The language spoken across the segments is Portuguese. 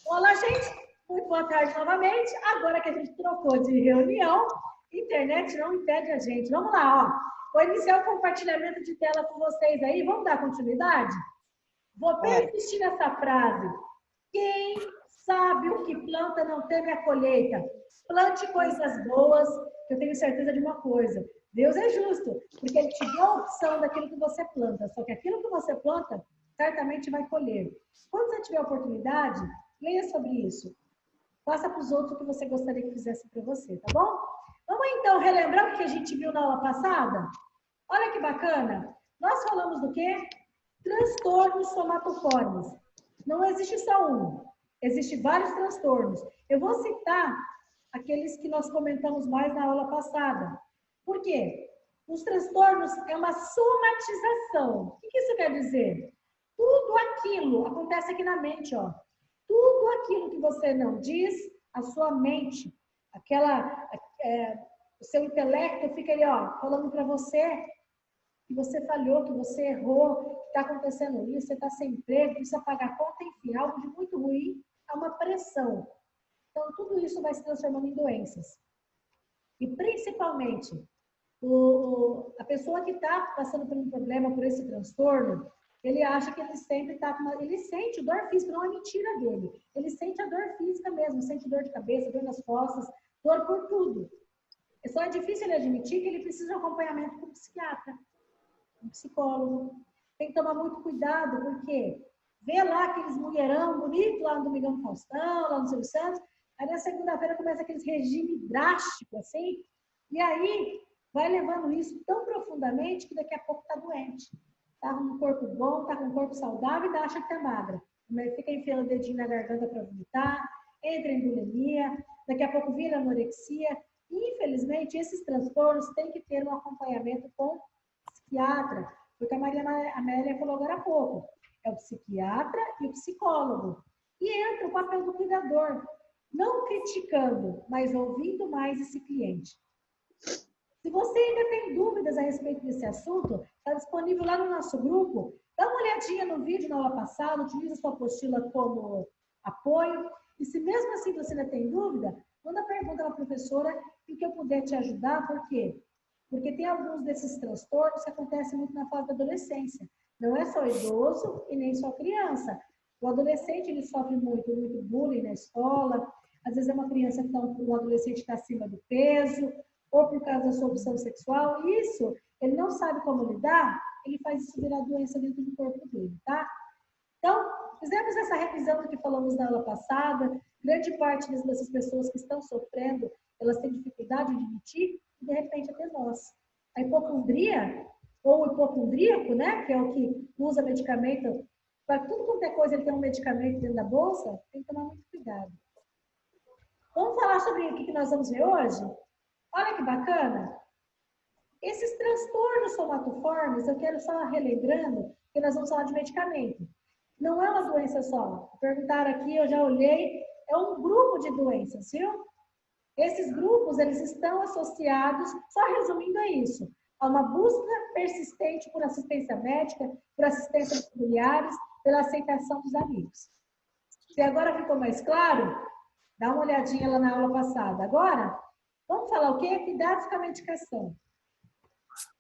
Olá, gente. Muito boa tarde novamente. Agora que a gente trocou de reunião, internet não impede a gente. Vamos lá, ó. Vou iniciar o compartilhamento de tela com vocês aí. Vamos dar continuidade? Vou persistir nessa frase. Quem sabe o que planta não teme a colheita. Plante coisas boas, que eu tenho certeza de uma coisa. Deus é justo, porque Ele te deu a opção daquilo que você planta. Só que aquilo que você planta, certamente vai colher. Quando você tiver oportunidade, leia sobre isso. Faça para os outros o que você gostaria que fizesse para você, tá bom? Vamos então relembrar o que a gente viu na aula passada? Olha que bacana. Nós falamos do quê? Transtornos somatoformes. Não existe só um. Existem vários transtornos. Eu vou citar aqueles que nós comentamos mais na aula passada. Por quê? Os transtornos é uma somatização. O que isso quer dizer? Tudo aquilo acontece aqui na mente, ó. Tudo aquilo que você não diz, a sua mente, o seu intelecto fica ali, ó, falando para você que você falhou, que você errou, que está acontecendo isso, você está sem emprego, precisa pagar conta, enfim, algo de muito ruim, há uma pressão. Então, tudo isso vai se transformando em doenças. E, principalmente, a pessoa que está passando por um problema, por esse transtorno, ele acha que ele sempre está com ele sente dor física, não é mentira dele. Ele sente a dor física mesmo, sente dor de cabeça, dor nas costas, dor por tudo. Só é difícil ele admitir que ele precisa de um acompanhamento com um psiquiatra, um psicólogo. Tem que tomar muito cuidado, porque vê lá aqueles mulherão bonito lá no Domingão do Faustão, lá no Silvio Santos, aí na segunda-feira começa aqueles regime drástico, assim, e aí vai levando isso tão profundamente que daqui a pouco está doente. Tá com um corpo bom, tá com um corpo saudável e acha que tá magra. Mas fica enfiando o dedinho na garganta para vomitar, entra em bulimia, daqui a pouco vira anorexia. E, infelizmente, esses transtornos têm que ter um acompanhamento com psiquiatra, porque a Maria Amélia falou agora há pouco. É o psiquiatra e o psicólogo. E entra o papel do cuidador, não criticando, mas ouvindo mais esse cliente. Se você ainda tem dúvidas a respeito desse assunto, está disponível lá no nosso grupo. Dá uma olhadinha no vídeo na aula passada, utiliza sua apostila como apoio. E se mesmo assim você ainda tem dúvida, manda pergunta para a professora e que eu puder te ajudar. Por quê? Porque tem alguns desses transtornos que acontecem muito na fase da adolescência. Não é só idoso e nem só criança. O adolescente ele sofre muito bullying na escola. Às vezes é uma criança que um adolescente está acima do peso, ou por causa da sua opção sexual, isso, ele não sabe como lidar, ele faz isso virar doença dentro do corpo dele, tá? Então, fizemos essa revisão do que falamos na aula passada, grande parte dessas pessoas que estão sofrendo, elas têm dificuldade de admitir, e de repente até nós. A hipocondria, ou o hipocondríaco, né, que é o que usa medicamento, para tudo quanto é coisa ele tem um medicamento dentro da bolsa, tem que tomar muito cuidado. Vamos falar sobre o que nós vamos ver hoje? Olha que bacana! Esses transtornos somatoformes, eu quero só relembrando que nós vamos falar de medicamento. Não é uma doença só. Perguntaram aqui, eu já olhei, é um grupo de doenças, viu? Esses grupos, eles estão associados, só resumindo é isso, a uma busca persistente por assistência médica, por assistência dos familiares, pela aceitação dos amigos. Se agora ficou mais claro, dá uma olhadinha lá na aula passada. Agora, vamos falar o quê? Cuidados com a medicação.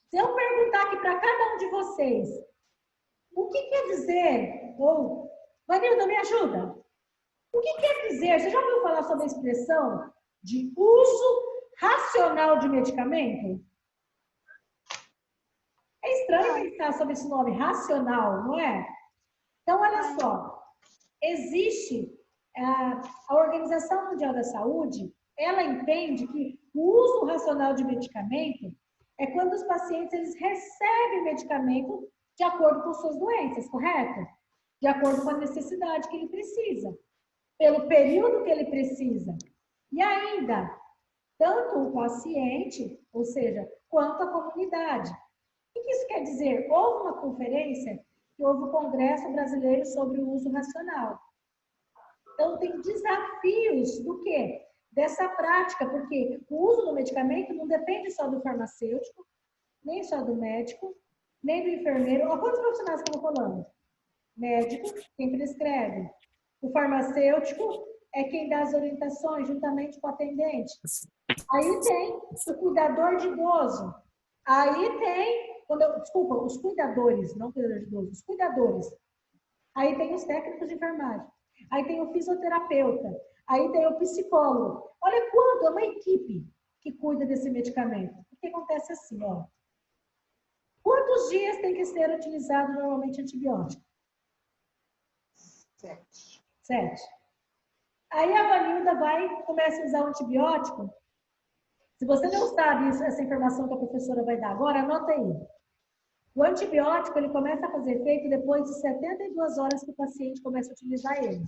Se eu perguntar aqui para cada um de vocês, o que quer dizer, ou, Vanilda, me ajuda? O que quer dizer, você já ouviu falar sobre a expressão de uso racional de medicamento? É estranho pensar sobre esse nome, racional, não é? Então, olha só, existe a Organização Mundial da Saúde, ela entende que o uso racional de medicamento é quando os pacientes eles recebem medicamento de acordo com suas doenças, correto? De acordo com a necessidade que ele precisa, pelo período que ele precisa. E ainda, tanto o paciente, ou seja, quanto a comunidade. O que isso quer dizer? Houve uma conferência que houve o Congresso Brasileiro sobre o Uso Racional. Então, tem desafios do quê? Dessa prática, porque o uso do medicamento não depende só do farmacêutico, nem só do médico, nem do enfermeiro. Olha quantos profissionais que eu estou falando? Médico, quem prescreve. O farmacêutico é quem dá as orientações juntamente com o atendente. Aí tem o cuidador de idoso. Aí tem, desculpa, os cuidadores, não cuidador de idoso, os cuidadores. Aí tem os técnicos de enfermagem. Aí tem o fisioterapeuta. Aí tem o psicólogo. Olha quanto, é uma equipe que cuida desse medicamento. O que acontece assim, ó. Quantos dias tem que ser utilizado normalmente antibiótico? 7. 7. Aí a Vanilda começa a usar o antibiótico. Se você não sabe essa informação que a professora vai dar agora, anota aí. O antibiótico, ele começa a fazer efeito depois de 72 horas que o paciente começa a utilizar ele.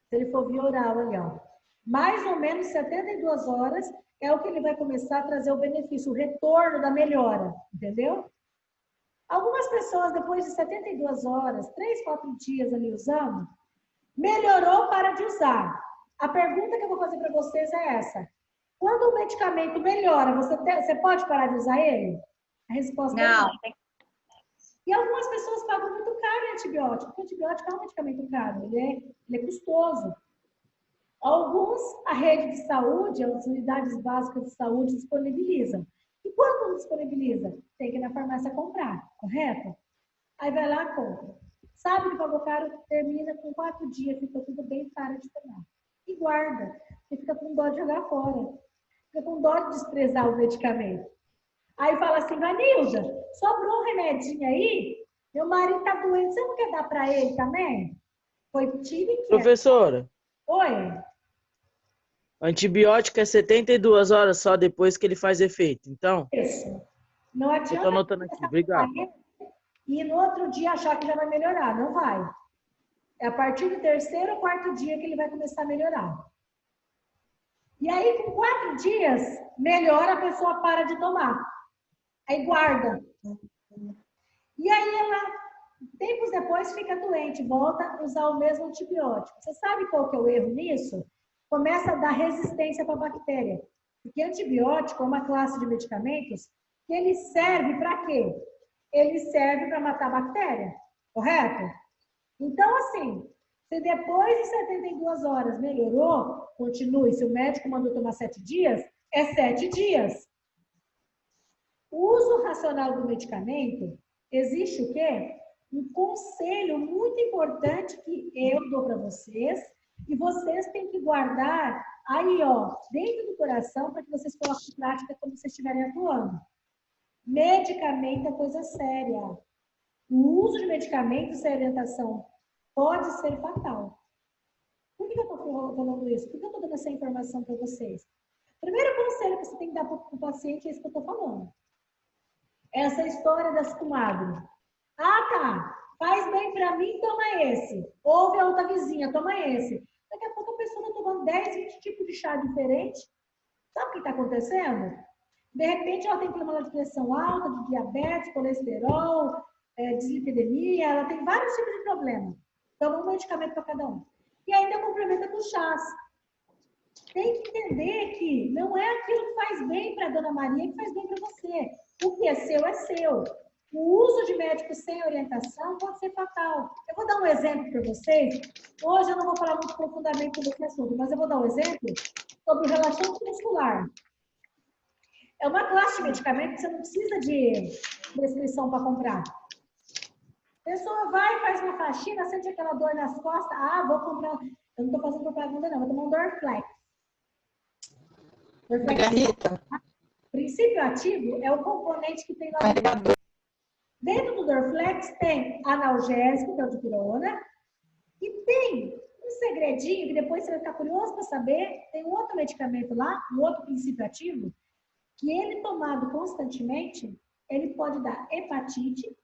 Se ele for via oral ali, ó. Mais ou menos 72 horas é o que ele vai começar a trazer o benefício, o retorno da melhora, entendeu? Algumas pessoas, depois de 72 horas, 3, 4 dias ali usando, melhorou, para de usar. A pergunta que eu vou fazer para vocês é essa. Quando o medicamento melhora, você pode parar de usar ele? A resposta é não. E algumas pessoas pagam muito caro em antibiótico, porque o antibiótico é um medicamento caro, ele é custoso. Alguns, a rede de saúde, as unidades básicas de saúde disponibilizam. E quando disponibiliza? Tem que ir na farmácia comprar, correto? Aí vai lá e compra. Sabe que pagou caro, termina com 4 dias, fica tudo bem, para de tomar. E guarda, e fica com dó de jogar fora. Fica com dó de desprezar o medicamento. Aí fala assim, Vanilda, sobrou um remedinho aí? Meu marido tá doente, você não quer dar para ele também? Foi tiro e queda. Professora, Oi? antibiótico é 72 horas só depois que ele faz efeito, então? Isso. Não Eu tô adianta anotando aqui, obrigado. e no outro dia achar que já vai melhorar. Não vai. É a partir do 3º ou 4º dia que ele vai começar a melhorar. E aí, com 4 dias, melhora, a pessoa para de tomar. Aí guarda. E aí ela, tempos depois, fica doente, volta a usar o mesmo antibiótico. Você sabe qual que é o erro nisso? Começa a dar resistência para a bactéria. Porque antibiótico é uma classe de medicamentos que ele serve para quê? Ele serve para matar a bactéria, correto? Então, assim, se depois de 72 horas melhorou, continue. Se o médico mandou tomar 7 dias, é 7 dias. O uso racional do medicamento, existe o quê? Um conselho muito importante que eu dou para vocês e vocês têm que guardar aí, ó, dentro do coração para que vocês coloquem em prática quando vocês estiverem atuando. Medicamento é coisa séria. O uso de medicamentos sem orientação pode ser fatal. Por que eu estou falando isso? Por que eu estou dando essa informação para vocês? Primeiro conselho que você tem que dar para o paciente é isso que eu estou falando. Essa história das comadres. Ah, tá. Faz bem para mim, toma esse. Ouve a outra vizinha, toma esse. Daqui a pouco a pessoa está tomando 10, 20 tipos de chá diferentes. Sabe o que está acontecendo? De repente ela tem problema de pressão alta, de diabetes, colesterol, dislipidemia, ela tem vários tipos de problema. Toma um medicamento para cada um. E ainda complementa com chás. Tem que entender que não é aquilo que faz bem para a dona Maria que faz bem para você. O que é seu é seu. O uso de médicos sem orientação pode ser fatal. Eu vou dar um exemplo para vocês. Hoje eu não vou falar muito profundamente sobre esse assunto, mas eu vou dar um exemplo sobre o relaxante muscular. É uma classe de medicamento que você não precisa de prescrição para comprar. A pessoa vai, faz uma faxina, sente aquela dor nas costas. Ah, vou comprar. Eu não estou fazendo propaganda, não. Vou tomar um Dorflex. Margarita. O princípio ativo é o componente que tem lá Carregador. dentro do Dorflex. Tem analgésico, que é o dipirona, e tem um segredinho, que depois você vai ficar curioso para saber. Tem um outro medicamento lá, um outro princípio ativo, que ele tomado constantemente, ele pode dar hepatite,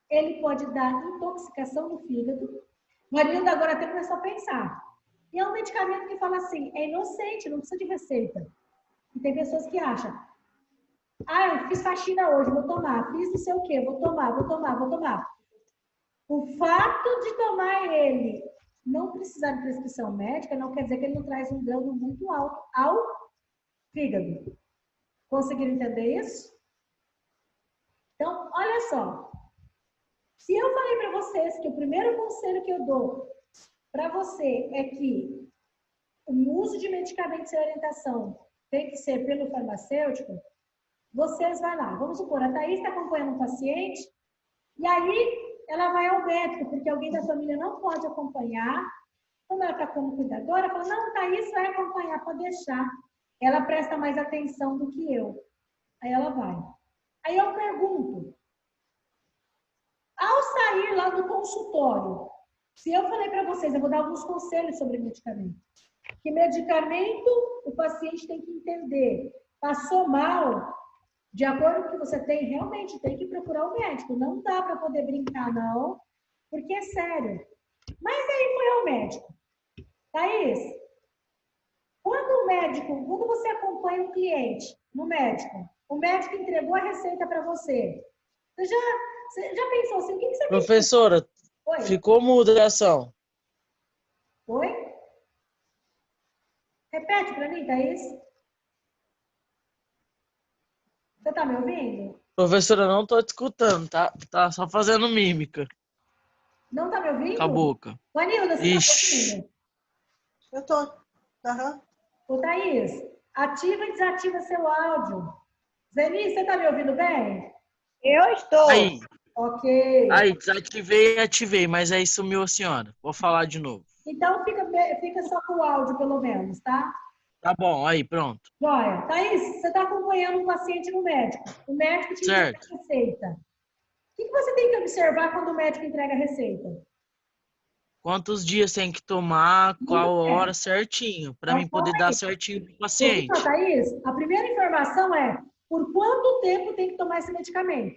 ele pode dar intoxicação do fígado. Marilda agora até começou a pensar. E é um medicamento que fala assim, é inocente, não precisa de receita. E tem pessoas que acham, ah, eu fiz faxina hoje, vou tomar. Fiz não sei o quê, vou tomar, vou tomar, vou tomar. O fato de tomar ele não precisar de prescrição médica não quer dizer que ele não traz um dano muito alto ao fígado. Conseguiram entender isso? Então, olha só. Se eu falei para vocês que o primeiro conselho que eu dou para você é que o uso de medicamentos sem orientação tem que ser pelo farmacêutico, vocês vão lá. Vamos supor, a Thaís está acompanhando um paciente e aí ela vai ao médico, porque alguém da família não pode acompanhar. Como ela está como cuidadora, fala, não, Thaís vai acompanhar, pode deixar. Ela presta mais atenção do que eu. Aí ela vai. Aí eu pergunto, ao sair lá do consultório, se eu falei para vocês, eu vou dar alguns conselhos sobre medicamento. Que medicamento o paciente tem que entender. Passou mal, de acordo com o que você tem, realmente tem que procurar o médico. Não dá para poder brincar, não, porque é sério. Mas aí foi ao médico. Thaís, quando você acompanha um cliente no médico, o médico entregou a receita para você. Você já pensou assim, o que você tem que Professora, Oi? ficou muda a ligação. Oi? Repete para mim, Thaís. Você tá me ouvindo? Professora, não tô te escutando, tá? Tá só fazendo mímica Não tá me com a ouvindo? boca. Vanilda, você tá me Ixi. ouvindo? Eu tô. Aham. Ô, Thaís, ativa e desativa seu áudio. Zeni, você tá me ouvindo bem? Eu estou. Aí, Ok. desativei e ativei, mas aí sumiu a senhora. Vou falar de novo. Então fica só com o áudio, pelo menos, tá? Tá bom, aí, pronto. Joia. Thaís, você está acompanhando um paciente no médico. O médico te entrega Certo. a receita. O que você tem que observar quando o médico entrega a receita? Quantos dias tem que tomar, Muito qual bem. hora certinho, para mim Então, poder dar certinho pro ouviu, paciente. Thaís? A primeira informação é por quanto tempo tem que tomar esse medicamento.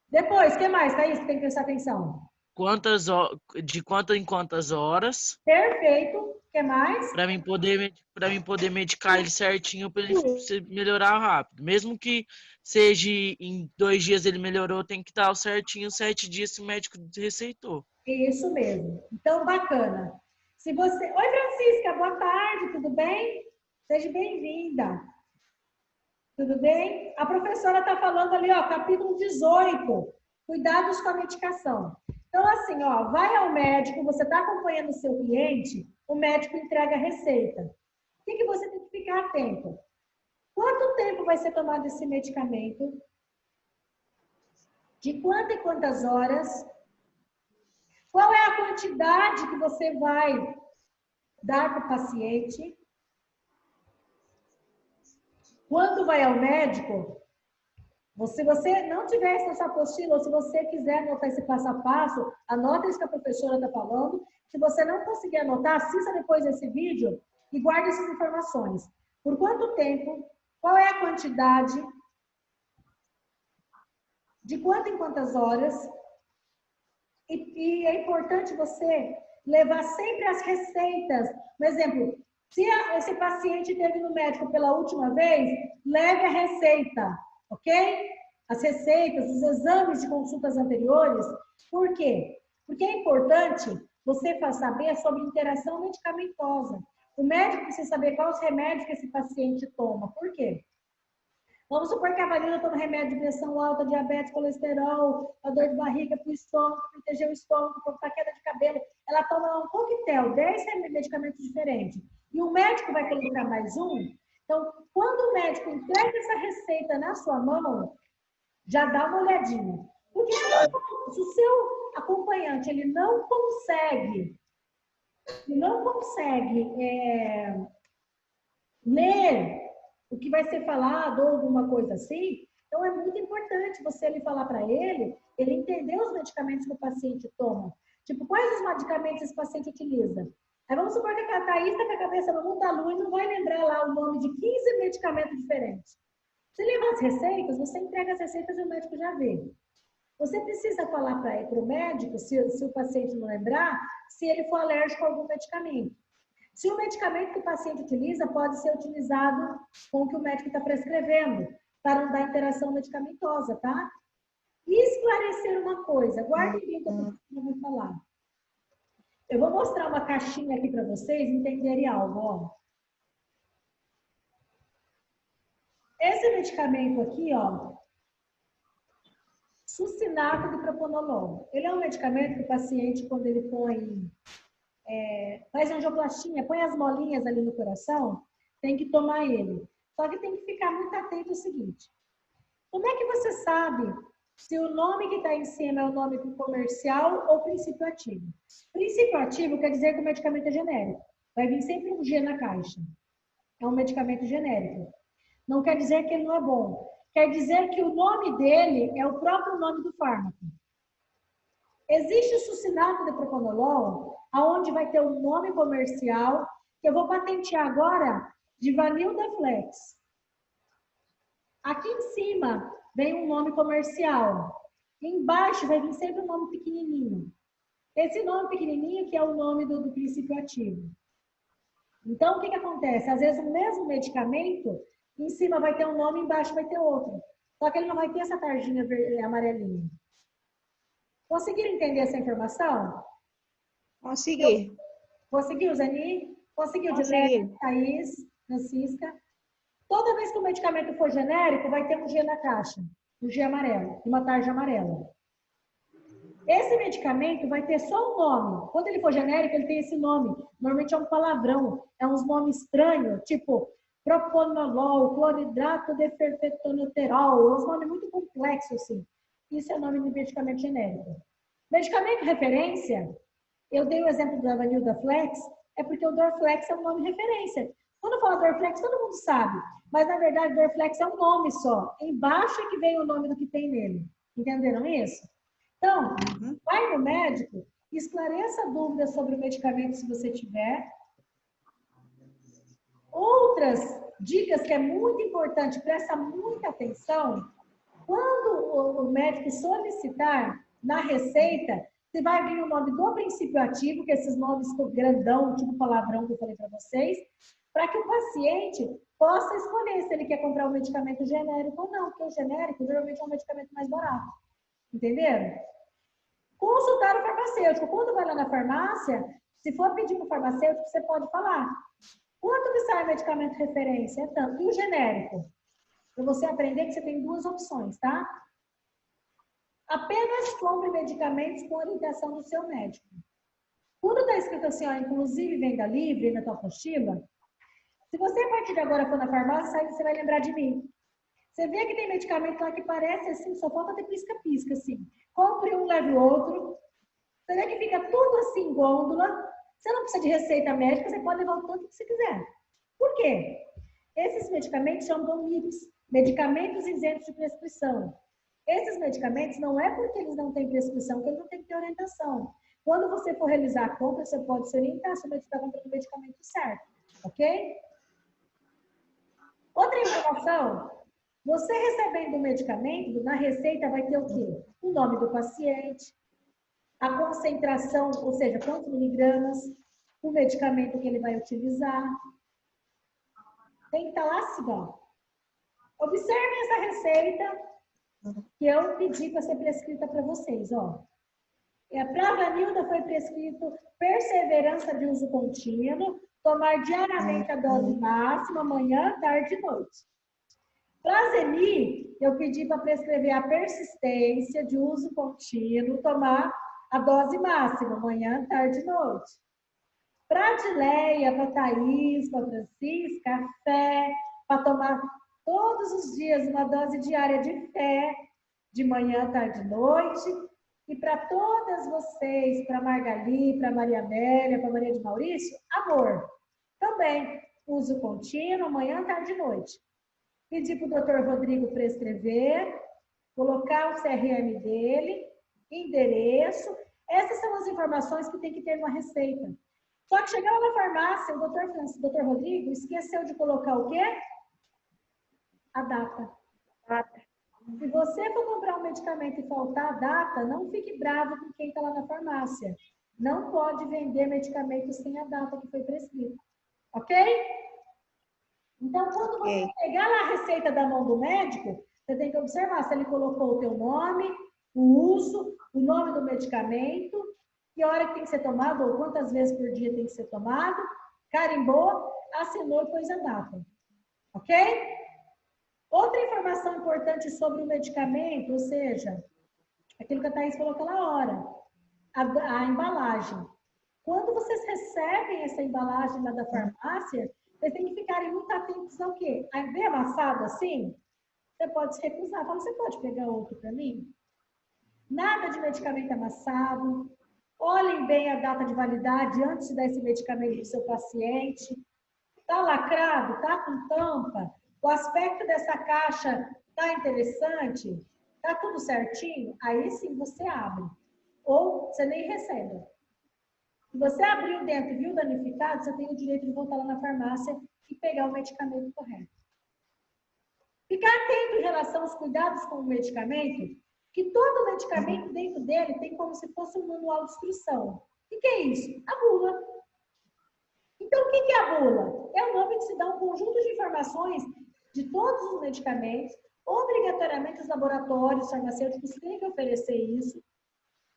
Depois, o que mais, Thaís, que tem que prestar atenção? De quantas em quantas horas, Perfeito. O que mais? para mim poder medicar ele certinho para ele melhorar rápido. Mesmo que seja em 2 dias ele melhorou, tem que dar o certinho 7 dias se o médico receitou. Isso mesmo. Então, bacana. Se você... Oi, Francisca, boa tarde, tudo bem? Seja bem-vinda. Tudo bem? A professora está falando ali, ó, capítulo 18, cuidados com a medicação. Então, assim, ó, vai ao médico, você está acompanhando o seu cliente, o médico entrega a receita. O que você tem que ficar atento? Quanto tempo vai ser tomado esse medicamento? De quanto e quantas horas? Qual é a quantidade que você vai dar para o paciente? Quando vai ao médico, se você não tiver isso na sua apostila, ou se você quiser anotar esse passo a passo, anota isso que a professora está falando. Se você não conseguir anotar, assista depois desse vídeo e guarde essas informações. Por quanto tempo? Qual é a quantidade? De quanto em quantas horas? E é importante você levar sempre as receitas. Por exemplo, se esse paciente esteve no médico pela última vez, leve a receita, ok? As receitas, os exames de consultas anteriores. Por quê? Porque é importante você saber sobre interação medicamentosa. O médico precisa saber quais os remédios que esse paciente toma. Por quê? Vamos supor que a Vanilla toma remédio de pressão alta, diabetes, colesterol, a dor de barriga para o estômago, para proteger o estômago, para queda de cabelo. Ela toma um coquetel, 10 medicamentos diferentes. E o médico vai colocar mais um. Então, quando o médico entrega essa receita na sua mão, já dá uma olhadinha. Porque se o seu acompanhante ele não consegue ler o que vai ser falado ou alguma coisa assim, então é muito importante você ali falar para ele entender os medicamentos que o paciente toma. Tipo, quais os medicamentos esse paciente utiliza? Aí vamos supor que a Thaís está com a cabeça no mundo da lua e não vai lembrar lá o nome de 15 medicamentos diferentes. Você leva as receitas, você entrega as receitas e o médico já vê. Você precisa falar para o médico, se o paciente não lembrar, se ele for alérgico a algum medicamento. Se o medicamento que o paciente utiliza pode ser utilizado com o que o médico está prescrevendo, para não dar interação medicamentosa, tá? E esclarecer uma coisa, guardem bem o que eu vou falar. Eu vou mostrar uma caixinha aqui para vocês entenderem algo, ó. Esse medicamento aqui, ó, Sucinato de propanolol. Ele é um medicamento que o paciente, quando ele faz angioplastia, põe as molinhas ali no coração, tem que tomar ele. Só que tem que ficar muito atento ao seguinte. Como é que você sabe se o nome que está em cima é o nome comercial ou princípio ativo? Princípio ativo quer dizer que o medicamento é genérico. Vai vir sempre um G na caixa. É um medicamento genérico. Não quer dizer que ele não é bom. Quer dizer que o nome dele é o próprio nome do fármaco. Existe o sucinato de propanolol, aonde vai ter o nome comercial, que eu vou patentear agora, de Vanilda Flex. Aqui em cima vem um nome comercial. Embaixo vai vir sempre um nome pequenininho. Esse nome pequenininho que é o nome do princípio ativo. Então, o que acontece? Às vezes, o mesmo medicamento, em cima vai ter um nome, embaixo vai ter outro. Só que ele não vai ter essa tarjinha amarelinha. Conseguiram entender essa informação? Consegui. Conseguiu, Zani? Conseguiu, Consegui. Dilene, Thaís, Francisca? Toda vez que o medicamento for genérico, vai ter um G na caixa. Um G amarelo, uma tarja amarela. Esse medicamento vai ter só um nome. Quando ele for genérico, ele tem esse nome. Normalmente é um palavrão. É uns nomes estranhos, tipo propanolol, cloridrato de ferfetonoterol. É uns nomes muito complexos, assim. Isso é o nome de medicamento genérico. Medicamento referência, eu dei o exemplo da Vanilda Flex, é porque o Dorflex é um nome de referência. Quando fala Dorflex, todo mundo sabe. Mas, na verdade, Dorflex é um nome só. Embaixo é que vem o nome do que tem nele. Entenderam isso? Então, vai no médico, esclareça dúvidas sobre o medicamento se você tiver. Outras dicas que é muito importante, presta muita atenção. Quando o médico solicitar na receita, você vai vir o nome do princípio ativo, que é esses nomes grandão, tipo palavrão que eu falei para vocês, para que o paciente possa escolher se ele quer comprar um medicamento genérico ou não, porque o genérico geralmente é um medicamento mais barato. Entenderam? Consultar o farmacêutico. Quando vai lá na farmácia, se for pedir para o farmacêutico, você pode falar. Quanto que sai o medicamento referência? É tanto. E o genérico? Para você aprender que você tem duas opções, tá? Apenas compre medicamentos com orientação do seu médico. Quando está escrito assim, ó, inclusive venda livre na tua apostila, se você a partir de agora for na farmácia, você vai lembrar de mim. Você vê que tem medicamento lá que parece assim, só falta ter pisca-pisca, assim. Compre um, leve o outro. Você vê que fica tudo assim, gôndola. Você não precisa de receita médica, você pode levar o tanto que você quiser. Por quê? Esses medicamentos são DOMIPs, medicamentos isentos de prescrição. Esses medicamentos não é porque eles não têm prescrição, que eles não têm que ter orientação. Quando você for realizar a compra, você pode se orientar se você está comprando o medicamento certo, ok? Outra informação, você recebendo o medicamento, na receita vai ter o quê? O nome do paciente, a concentração, ou seja, quantos miligramas, o medicamento que ele vai utilizar. Tem que estar lá assim, ó. Observem essa receita que eu pedi para ser prescrita para vocês, ó. Para a Vanilda foi prescrito perseverança de uso contínuo, tomar diariamente a dose máxima, manhã, tarde e noite. Para a Zeni, eu pedi para prescrever a persistência de uso contínuo, tomar a dose máxima, manhã, tarde e noite. Para a Adileia, para a Thaís, para a Francisca, fé, para tomar todos os dias uma dose diária de fé, de manhã, tarde e noite. E para todas vocês, para a Margali, para a Maria Amélia, para a Maria de Maurício, amor. Também, uso contínuo, manhã, tarde e noite. Pedi para o Dr. Rodrigo prescrever, colocar o CRM dele, endereço. Essas são as informações que tem que ter numa receita. Só que chegava na farmácia, o Dr. Rodrigo esqueceu de colocar o quê? A data. Se você for comprar um medicamento e faltar a data, não fique bravo com quem está lá na farmácia. Não pode vender medicamento sem a data que foi prescrita. Ok? Então, quando você pegar lá a receita da mão do médico, você tem que observar se ele colocou o teu nome, o uso, o nome do medicamento, que hora que tem que ser tomado, ou quantas vezes por dia tem que ser tomado, carimbou, assinou e pôs a data. Ok? Outra informação importante sobre o medicamento, ou seja, Aquilo que a Thaís falou aquela hora. A embalagem. Quando vocês recebem essa embalagem lá da farmácia, vocês têm que ficarem muito atentos ao quê? Aí vem amassado assim, você pode se recusar. Fala, você pode pegar outro para mim? Nada de medicamento amassado. Olhem bem a data de validade antes de dar esse medicamento para o seu paciente. Está lacrado? Está com tampa? O aspecto dessa caixa está interessante? Está tudo certinho? Aí sim você abre. Ou você nem recebe. Se você abriu dentro e viu danificado, você tem o direito de voltar lá na farmácia e pegar o medicamento correto. Ficar atento em relação aos cuidados com o medicamento, que todo medicamento dentro dele tem como se fosse um manual de instrução. O que é isso? A bula. Então, o que é a bula? É o nome que se dá um conjunto de informações de todos os medicamentos. Obrigatoriamente, os laboratórios farmacêuticos têm que oferecer isso.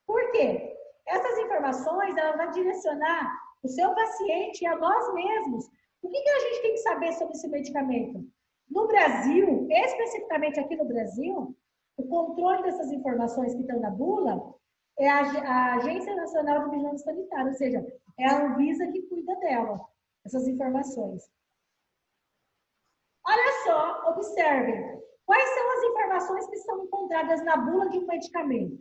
Por quê? Essas informações, ela vai direcionar o seu paciente e a nós mesmos. O que a gente tem que saber sobre esse medicamento? No Brasil, especificamente aqui no Brasil, o controle dessas informações que estão na bula é a Agência Nacional de Vigilância Sanitária, ou seja, é a Anvisa que cuida dela, essas informações. Olha só, observem. Quais são as informações que são encontradas na bula de um medicamento?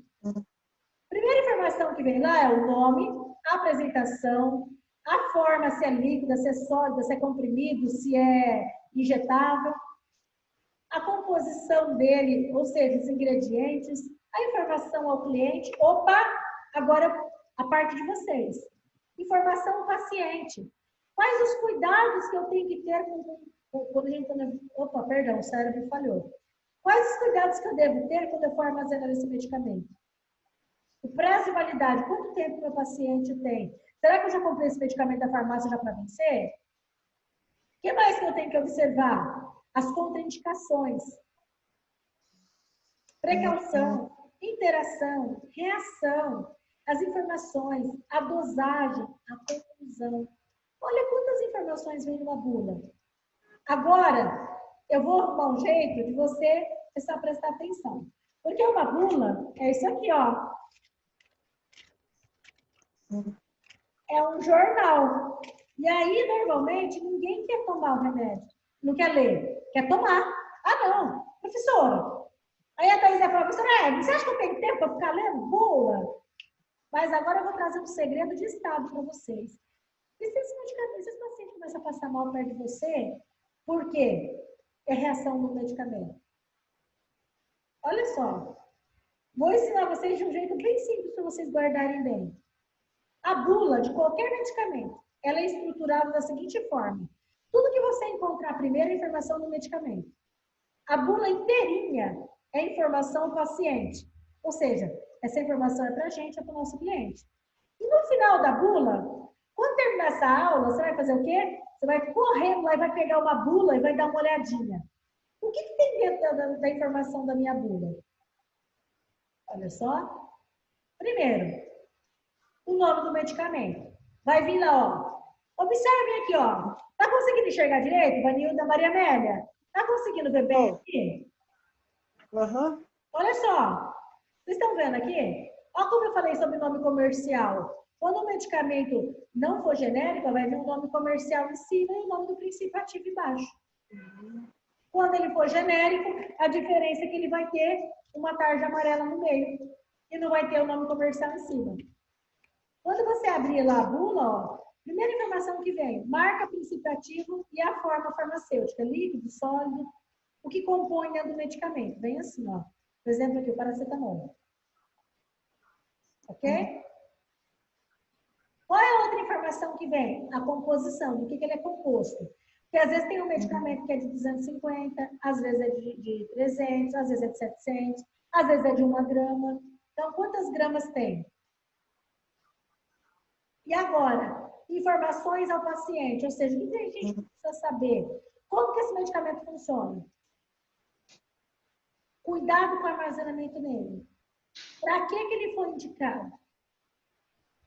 Primeira informação que vem lá é o nome, a apresentação, a forma, se é líquida, se é sólida, se é comprimido, se é injetável, a composição dele, ou seja, os ingredientes, a informação ao cliente. Opa, agora a parte de vocês. Informação ao paciente. Quais os cuidados que eu tenho que ter quando a gente... Opa, perdão, o cérebro falhou. Quais os cuidados que eu devo ter quando eu for armazenar esse medicamento? O prazo de validade, quanto tempo meu paciente tem? Será que eu já comprei esse medicamento da farmácia já para vencer? O que mais que eu tenho que observar? As contraindicações. Precaução, interação, reação, as informações, a dosagem, a conclusão. Olha quantas informações vem numa bula. Agora, eu vou arrumar um jeito de você precisar prestar atenção. Porque uma bula é isso aqui, ó. É um jornal. E aí, normalmente, ninguém quer tomar o remédio. Não quer ler. Quer tomar. Ah, não. Professora. Aí a Thaís vai falar, professora, você acha que eu tenho tempo para ficar lendo bula? Mas agora eu vou trazer um segredo de estado para vocês. E se esse paciente começa a passar mal perto de você, por quê? É reação no medicamento. Olha só. Vou ensinar vocês de um jeito bem simples para vocês guardarem bem. A bula de qualquer medicamento, ela é estruturada da seguinte forma. Tudo que você encontrar primeiro é informação do medicamento. A bula inteirinha é informação ao paciente. Ou seja, essa informação é para a gente, é para o nosso cliente. E no final da bula, quando terminar essa aula, você vai fazer o quê? Você vai correndo lá e vai pegar uma bula e vai dar uma olhadinha. O que tem dentro da informação da minha bula? Olha só. Primeiro, o nome do medicamento. Vai vir lá, ó. Observem aqui, ó. Tá conseguindo enxergar direito, Vanilda, Maria Amélia? Tá conseguindo ver bem aqui? Uhum. Olha só. Vocês estão vendo aqui? Olha como eu falei sobre nome comercial. Quando o medicamento não for genérico, vai vir um nome comercial em cima e o nome do princípio ativo embaixo. Quando ele for genérico, a diferença é que ele vai ter uma tarja amarela no meio e não vai ter o nome comercial em cima. Quando você abrir lá a bula, ó, primeira informação que vem, marca, princípio ativo e a forma farmacêutica, líquido, sólido, o que compõe dentro do medicamento. Vem assim, ó. Por exemplo, aqui o paracetamol. Ok? Qual é a outra informação que vem? A composição, do que ele é composto. Porque às vezes tem um medicamento que é de 250, às vezes é de 300, às vezes é de 700, às vezes é de 1 grama. Então, quantas gramas tem? E agora, informações ao paciente, ou seja, o que a gente precisa saber? Como que esse medicamento funciona? Cuidado com o armazenamento nele. Para que ele foi indicado?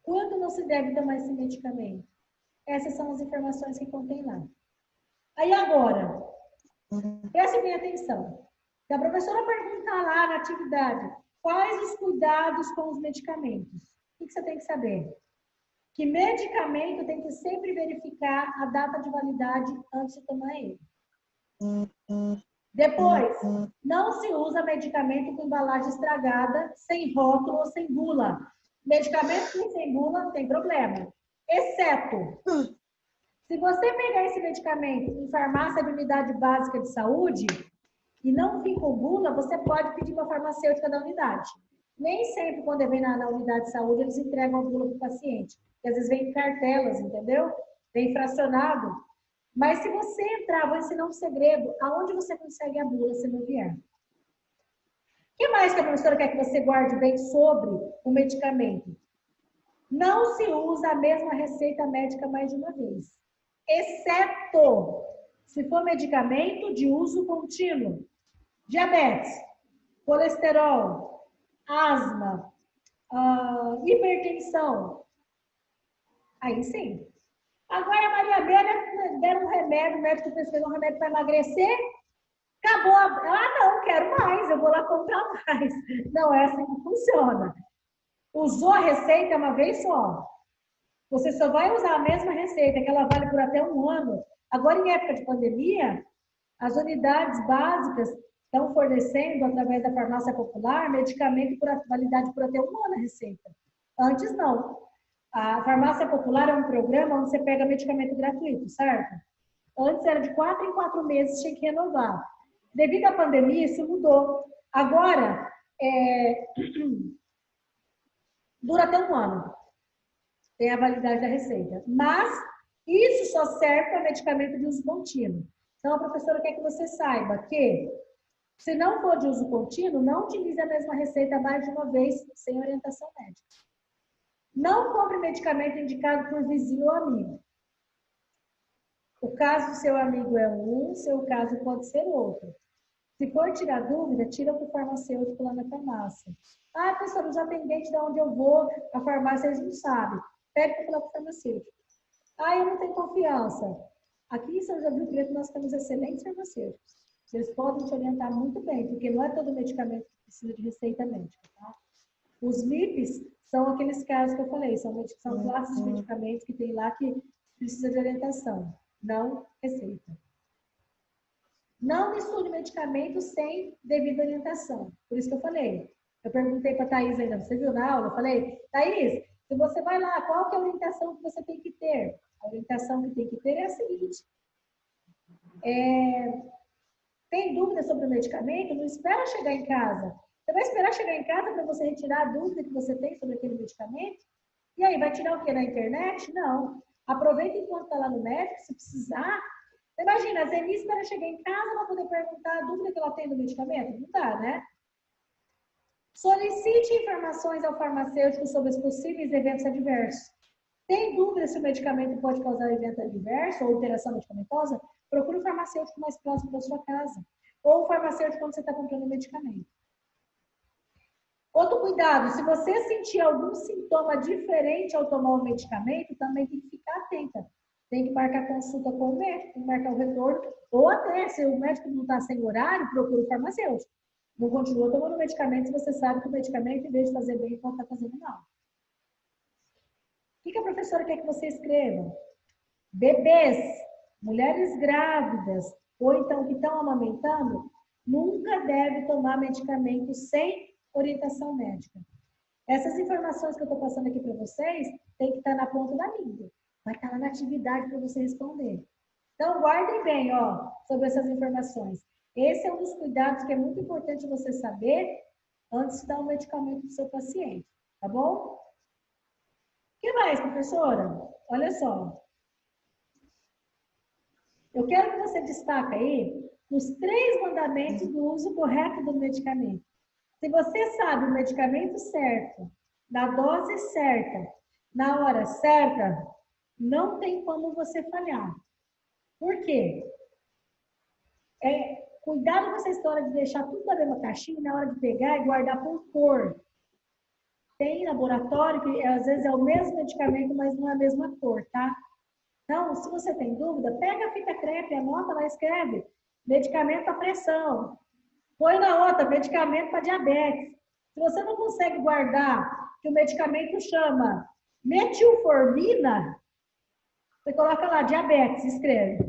Quando não se deve tomar esse medicamento? Essas são as informações que contém lá. Aí agora, prestem bem atenção. Se a professora perguntar lá na atividade, Quais os cuidados com os medicamentos? O que você tem que saber? Que medicamento tem que sempre verificar a data de validade antes de tomar ele. Depois, não se usa medicamento com embalagem estragada, sem rótulo ou sem bula. Medicamento sem bula tem problema. Exceto, se você pegar esse medicamento em farmácia de unidade básica de saúde e não vir com bula, você pode pedir para a farmacêutica da unidade. Nem sempre, quando vem na unidade de saúde, eles entregam a bula para o paciente. Porque às vezes vem em cartelas, entendeu? Vem fracionado. Mas se você entrar, vou ensinar um segredo, aonde você consegue a bula se não vier. O que mais que a professora quer que você guarde bem sobre o medicamento? Não se usa a mesma receita médica mais de uma vez. Exceto se for medicamento de uso contínuo. Diabetes, colesterol, asma, hipertensão. Aí sim. Agora a Maria Bélia deram um remédio, o médico prescreveu um remédio para emagrecer, acabou. Não, quero mais, eu vou lá comprar mais. Não é assim que funciona. Usou a receita uma vez só. Você só vai usar a mesma receita, que ela vale por até um ano. Agora, em época de pandemia, as unidades básicas estão fornecendo, através da farmácia popular, medicamento por validade por até um ano a receita. Antes, não. A farmácia popular é um programa onde você pega medicamento gratuito, certo? Antes era de 4 em 4 meses, tinha que renovar. Devido à pandemia, isso mudou. Agora, dura até um ano. Tem a validade da receita. Mas isso só serve para medicamento de uso contínuo. Então, a professora quer que você saiba que, se não for de uso contínuo, não utilize a mesma receita mais de uma vez sem orientação médica. Não compre medicamento indicado por vizinho ou amigo. O caso do seu amigo é um, seu caso pode ser outro. Se for tirar dúvida, tira para o farmacêutico lá na farmácia. Professora, os atendentes de onde eu vou, a farmácia, eles não sabem. Pede para falar para o farmacêutico. Eu não tenho confiança. Aqui em São José do Rio Preto nós temos excelentes farmacêuticos. Eles podem te orientar muito bem, porque não é todo medicamento que precisa de receita médica, tá? Os MIPs são aqueles casos que eu falei, são classes de medicamentos que tem lá que precisa de orientação, não receita. Não misture medicamentos sem devida orientação. Por isso que eu falei. Eu perguntei para a Thaís ainda, você viu na aula? Eu falei, Thaís, se você vai lá, qual que é a orientação que você tem que ter? A orientação que tem que ter é a seguinte. Tem dúvida sobre o medicamento? Não espera chegar em casa. Você vai esperar chegar em casa para você retirar a dúvida que você tem sobre aquele medicamento? E aí, vai tirar o quê? Na internet? Não. Aproveita enquanto está lá no médico, se precisar. Imagina, a Zeni espera chegar em casa para poder perguntar a dúvida que ela tem do medicamento? Não dá, né? Solicite informações ao farmacêutico sobre os possíveis eventos adversos. Tem dúvida se o medicamento pode causar evento adverso ou alteração medicamentosa? Procure o farmacêutico mais próximo da sua casa. Ou o farmacêutico quando você está comprando o medicamento. Outro cuidado, se você sentir algum sintoma diferente ao tomar o medicamento, também tem que ficar atenta. Tem que marcar consulta com o médico, tem que marcar o retorno, ou até, se o médico não está sem horário, procura o farmacêutico. Não continua tomando medicamento se você sabe que o medicamento, em vez de fazer bem, pode estar fazendo mal. O que a professora quer que você escreva? Bebês, mulheres grávidas, ou então que estão amamentando, nunca deve tomar medicamento sem orientação médica. Essas informações que eu estou passando aqui para vocês, tem que estar na ponta da língua. Vai estar lá na atividade para você responder. Então, guardem bem, sobre essas informações. Esse é um dos cuidados que é muito importante você saber antes de dar um medicamento para o seu paciente. Tá bom? O que mais, professora? Olha só. Eu quero que você destaque aí os 3 mandamentos do uso correto do medicamento. Se você sabe o medicamento certo, na dose certa, na hora certa, não tem como você falhar. Por quê? Cuidado com essa história de deixar tudo na mesma caixinha na hora de pegar e guardar por cor. Tem laboratório que às vezes é o mesmo medicamento, mas não é a mesma cor, tá? Então, se você tem dúvida, pega a fita crepe, anota lá, escreve. Medicamento para pressão. Põe na outra, medicamento para diabetes. Se você não consegue guardar que o medicamento chama metilformina, você coloca lá, diabetes, escreve.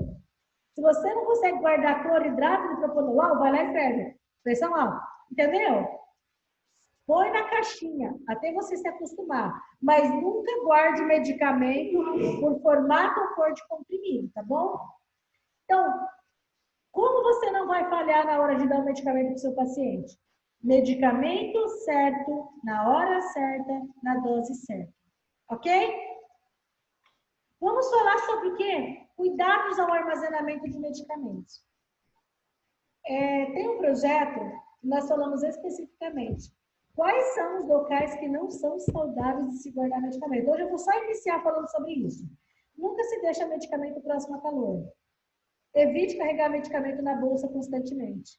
Se você não consegue guardar cloridrato de propanolol, vai lá e escreve. Pressão alta. Entendeu? Põe na caixinha, até você se acostumar. Mas nunca guarde medicamento por formato ou cor de comprimido, tá bom? Então, como você não vai falhar na hora de dar o medicamento para o seu paciente? Medicamento certo, na hora certa, na dose certa. Ok? Vamos falar sobre o quê? Cuidados ao armazenamento de medicamentos. Tem um projeto, nós falamos especificamente quais são os locais que não são saudáveis de se guardar medicamento. Hoje eu vou só iniciar falando sobre isso. Nunca se deixa medicamento próximo a calor. Evite carregar medicamento na bolsa constantemente.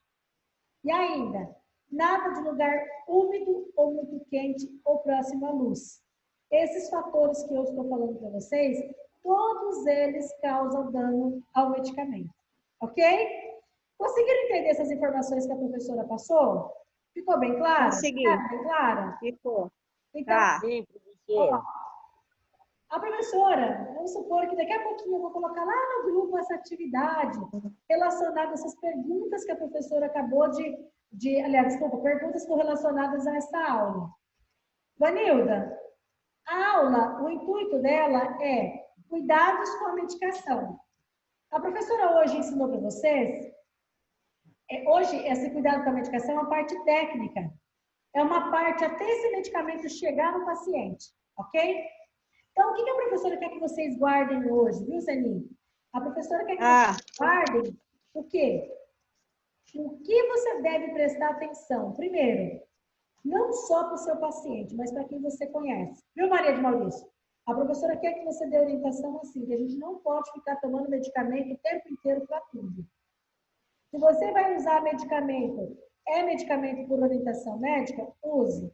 E ainda, nada de lugar úmido ou muito quente ou próximo à luz. Esses fatores que eu estou falando para vocês, todos eles causam dano ao medicamento. Ok? Conseguiram entender essas informações que a professora passou? Ficou bem claro? Consegui. Bem clara? Ficou. Então, Tá. Sim, professor. A professora, vamos supor que daqui a pouquinho eu vou colocar lá no grupo essa atividade relacionada a essas perguntas que a professora acabou perguntas correlacionadas a essa aula. Vanilda, a aula, o intuito dela é cuidados com a medicação. A professora hoje ensinou para vocês, hoje esse cuidado com a medicação é uma parte técnica, é uma parte até esse medicamento chegar no paciente, ok? Então, o que a professora quer que vocês guardem hoje, viu, Zeninho? A professora quer que vocês guardem o quê? O que você deve prestar atenção? Primeiro, não só para o seu paciente, mas para quem você conhece. Viu, Maria de Maurício? A professora quer que você dê orientação assim, que a gente não pode ficar tomando medicamento o tempo inteiro para tudo. Se você vai usar medicamento, medicamento por orientação médica, use.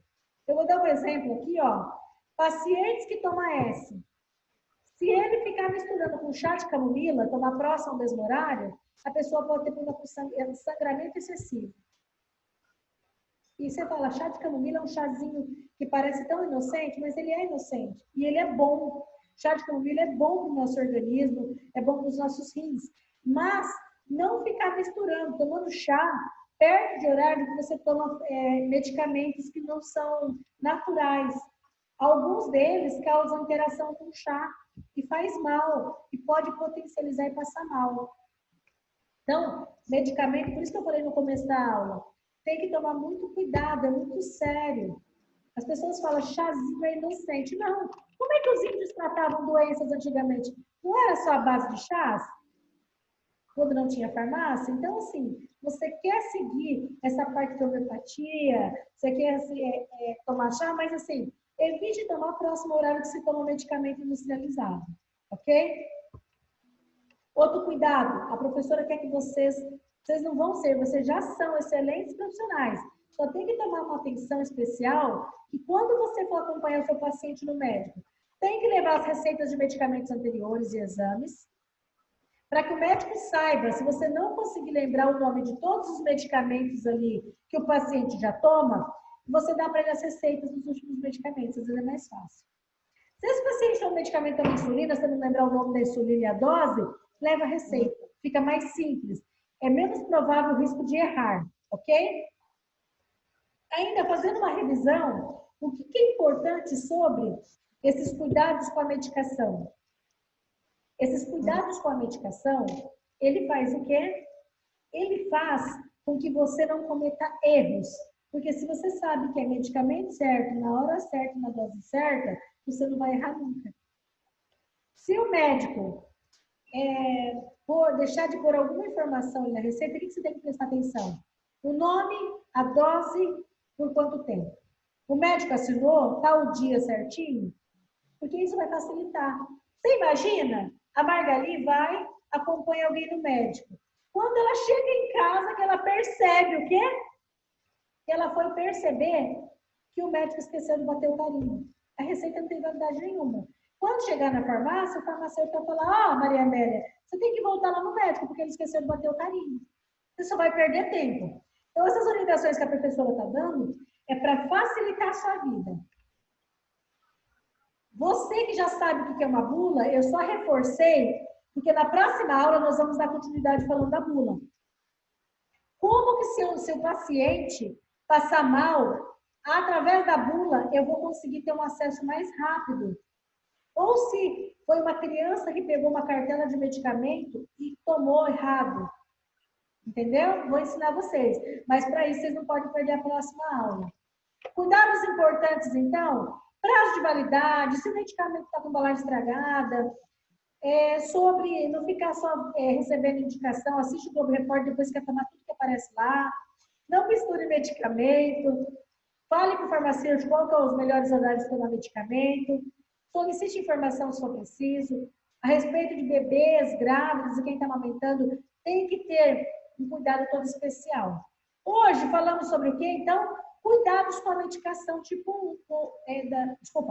Eu vou dar um exemplo aqui, ó. Pacientes que tomam S. Se ele ficar misturando com chá de camomila, tomar próximo ao mesmo horário, a pessoa pode ter problema com sangramento excessivo. E você fala, chá de camomila é um chazinho que parece tão inocente, mas ele é inocente. E ele é bom. Chá de camomila é bom para o nosso organismo, é bom para os nossos rins. Mas não ficar misturando, tomando chá perto de horário que você toma medicamentos que não são naturais. Alguns deles causam interação com o chá e faz mal, e pode potencializar e passar mal. Então, medicamento, por isso que eu falei no começo da aula, tem que tomar muito cuidado, é muito sério. As pessoas falam, chazinho é inocente. Não. Como é que os índios tratavam doenças antigamente? Não era só a base de chás? Quando não tinha farmácia? Então, assim, você quer seguir essa parte de homeopatia, você quer tomar chá, mas assim, evite tomar próximo ao horário que se toma medicamento industrializado, ok? Outro cuidado, a professora quer que vocês não vão ser, vocês já são excelentes profissionais, só tem que tomar uma atenção especial que quando você for acompanhar o seu paciente no médico, tem que levar as receitas de medicamentos anteriores e exames, para que o médico saiba, se você não conseguir lembrar o nome de todos os medicamentos ali que o paciente já toma, você dá para ele as receitas dos últimos medicamentos, às vezes é mais fácil. Se esse paciente toma um medicamento da insulina, você não lembrar o nome da insulina e a dose, leva a receita. Fica mais simples. É menos provável o risco de errar, ok? Ainda fazendo uma revisão, o que é importante sobre esses cuidados com a medicação? Esses cuidados com a medicação, ele faz o quê? Ele faz com que você não cometa erros. Porque se você sabe que é medicamento certo, na hora certa, na dose certa, você não vai errar nunca. Se o médico deixar de pôr alguma informação na receita, o que você tem que prestar atenção? O nome, a dose, por quanto tempo. O médico assinou tal dia certinho? Porque isso vai facilitar. Você imagina? A Margali vai, acompanha alguém no médico. Quando ela chega em casa, que ela percebe o quê? Que ela foi perceber que o médico esqueceu de bater o carimbo. A receita não tem validade nenhuma. Quando chegar na farmácia, o farmacêutico vai falar, Maria Amélia, você tem que voltar lá no médico, porque ele esqueceu de bater o carimbo. Você só vai perder tempo. Então, essas orientações que a professora está dando é para facilitar a sua vida. Você que já sabe o que é uma bula, eu só reforcei, porque na próxima aula nós vamos dar continuidade falando da bula. Como que se o seu paciente passar mal, através da bula, eu vou conseguir ter um acesso mais rápido. Ou se foi uma criança que pegou uma cartela de medicamento e tomou errado. Entendeu? Vou ensinar vocês. Mas para isso, vocês não podem perder a próxima aula. Cuidados importantes, então, prazo de validade, se o medicamento está com embalagem estragada, sobre não ficar só recebendo indicação, assiste o Globo Repórter, depois quer tomar tudo que aparece lá, não misture medicamento, fale com o farmacêutico qual que é os melhores horários de tomar medicamento, solicite informação se for preciso, a respeito de bebês, grávidos e quem está amamentando, tem que ter um cuidado todo especial. Hoje falamos sobre o quê? Então, cuidados com a medicação,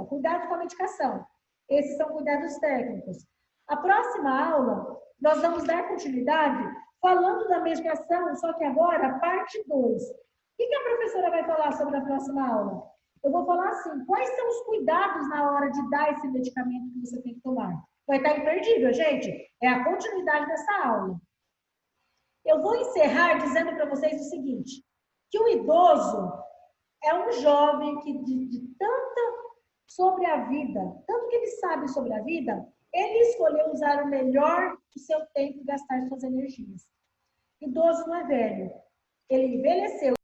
cuidados com a medicação. Esses são cuidados técnicos. A próxima aula, nós vamos dar continuidade falando da medicação, só que agora, parte 2. O que a professora vai falar sobre a próxima aula? Eu vou falar assim, quais são os cuidados na hora de dar esse medicamento que você tem que tomar? Vai estar imperdível, gente. É a continuidade dessa aula. Eu vou encerrar dizendo para vocês o seguinte, que o idoso é um jovem que de tanto sobre a vida, tanto que ele sabe sobre a vida, ele escolheu usar o melhor do seu tempo e gastar suas energias. Idoso não é velho. Ele envelheceu.